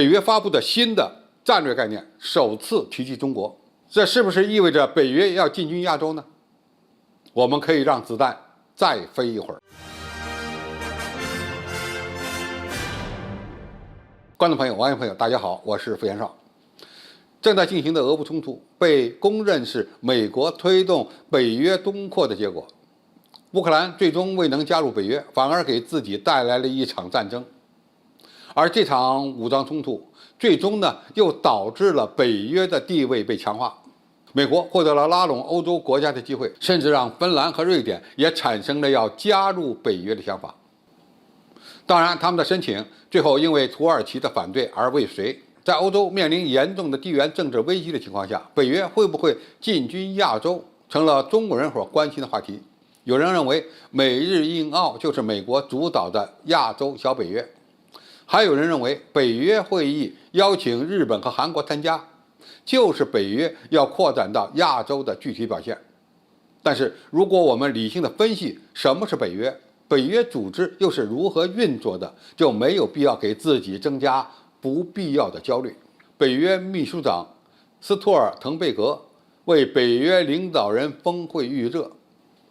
北约发布的新的战略概念首次提及中国，这是不是意味着北约要进军亚洲呢？我们可以让子弹再飞一会儿。观众朋友、网友朋友，大家好，我是傅延绍。正在进行的俄乌冲突被公认是美国推动北约东扩的结果。乌克兰最终未能加入北约，反而给自己带来了一场战争。而这场武装冲突最终呢，又导致了北约的地位被强化。美国获得了拉拢欧洲国家的机会，甚至让芬兰和瑞典也产生了要加入北约的想法。当然，他们的申请最后因为土耳其的反对而未遂。在欧洲面临严重的地缘政治危机的情况下，北约会不会进军亚洲，成了中国人所关心的话题。有人认为，美日印澳就是美国主导的亚洲小北约；还有人认为，北约会议邀请日本和韩国参加，就是北约要扩展到亚洲的具体表现。但是，如果我们理性的分析什么是北约，北约组织又是如何运作的，就没有必要给自己增加不必要的焦虑。北约秘书长斯托尔滕贝格为北约领导人峰会预热，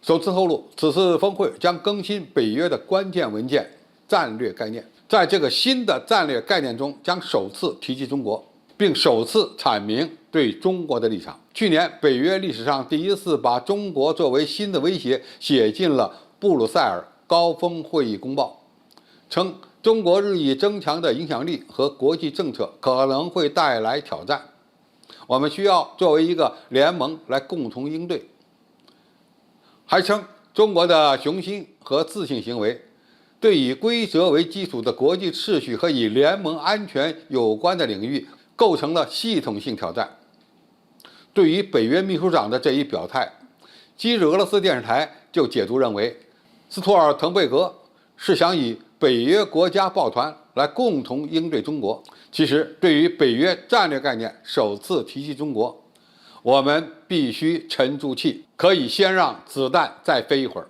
首次透露，此次峰会将更新北约的关键文件战略概念。在这个新的战略概念中，将首次提及中国，并首次阐明对中国的立场。去年，北约历史上第一次把中国作为新的威胁写进了布鲁塞尔高峰会议公报，称中国日益增强的影响力和国际政策可能会带来挑战，我们需要作为一个联盟来共同应对。还称中国的雄心和自信行为对以规则为基础的国际秩序和以联盟安全有关的领域构成了系统性挑战。对于北约秘书长的这一表态，今日俄罗斯电视台就解读认为，斯托尔滕贝格是想以北约国家抱团来共同应对中国。其实，对于北约战略概念首次提及中国，我们必须沉住气，可以先让子弹再飞一会儿。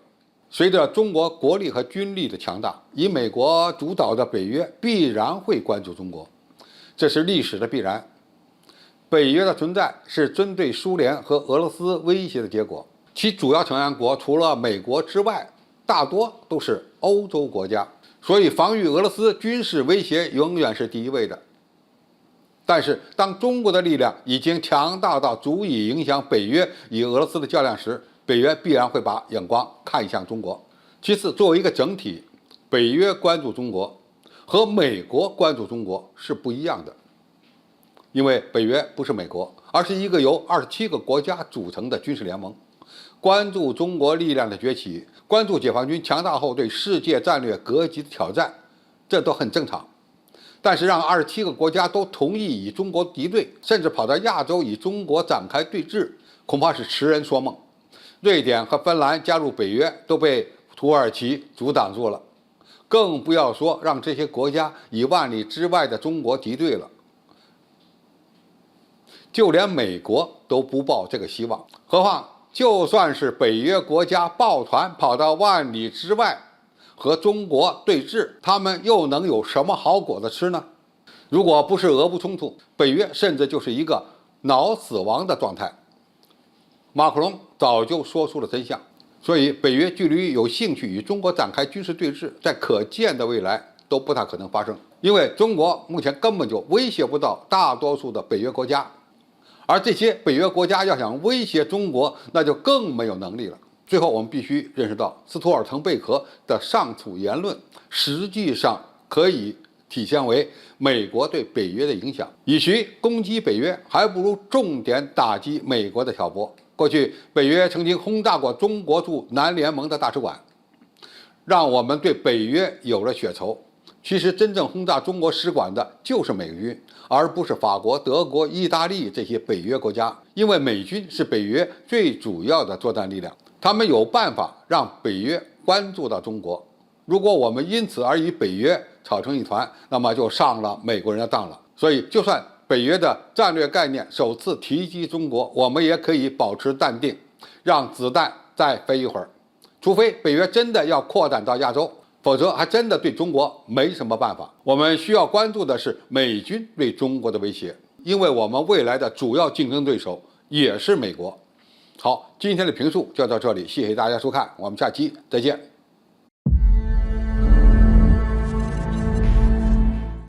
随着中国国力和军力的强大，以美国主导的北约必然会关注中国，这是历史的必然。北约的存在是针对苏联和俄罗斯威胁的结果，其主要成员国除了美国之外，大多都是欧洲国家，所以防御俄罗斯军事威胁永远是第一位的。但是，当中国的力量已经强大到足以影响北约与俄罗斯的较量时，北约必然会把眼光看向中国。其次，作为一个整体，北约关注中国和美国关注中国是不一样的，因为北约不是美国，而是一个由27个国家组成的军事联盟。关注中国力量的崛起，关注解放军强大后对世界战略格局的挑战，这都很正常。但是让27个国家都同意与中国敌对，甚至跑到亚洲与中国展开对峙，恐怕是痴人说梦。瑞典和芬兰加入北约都被土耳其阻挡住了，更不要说让这些国家与万里之外的中国敌对了。就连美国都不抱这个希望，何况就算是北约国家抱团跑到万里之外和中国对峙，他们又能有什么好果子吃呢？如果不是俄乌冲突，北约甚至就是一个脑死亡的状态。马克龙早就说出了真相，所以北约距离有兴趣与中国展开军事对峙，在可见的未来都不大可能发生，因为中国目前根本就威胁不到大多数的北约国家。而这些北约国家要想威胁中国，那就更没有能力了。最后，我们必须认识到，斯托尔滕贝格的上述言论实际上可以体现为美国对北约的影响。与其攻击北约，还不如重点打击美国的挑拨。过去，北约曾经轰炸过中国驻南联盟的大使馆，让我们对北约有了血仇。其实真正轰炸中国使馆的就是美军，而不是法国、德国、意大利这些北约国家，因为美军是北约最主要的作战力量，他们有办法让北约关注到中国。如果我们因此而与北约吵成一团，那么就上了美国人的当了。所以，就算北约的战略概念首次提及中国，我们也可以保持淡定，让子弹再飞一会儿。除非北约真的要扩展到亚洲，否则还真的对中国没什么办法。我们需要关注的是美军对中国的威胁，因为我们未来的主要竞争对手也是美国。好，今天的评述就到这里，谢谢大家收看，我们下期再见。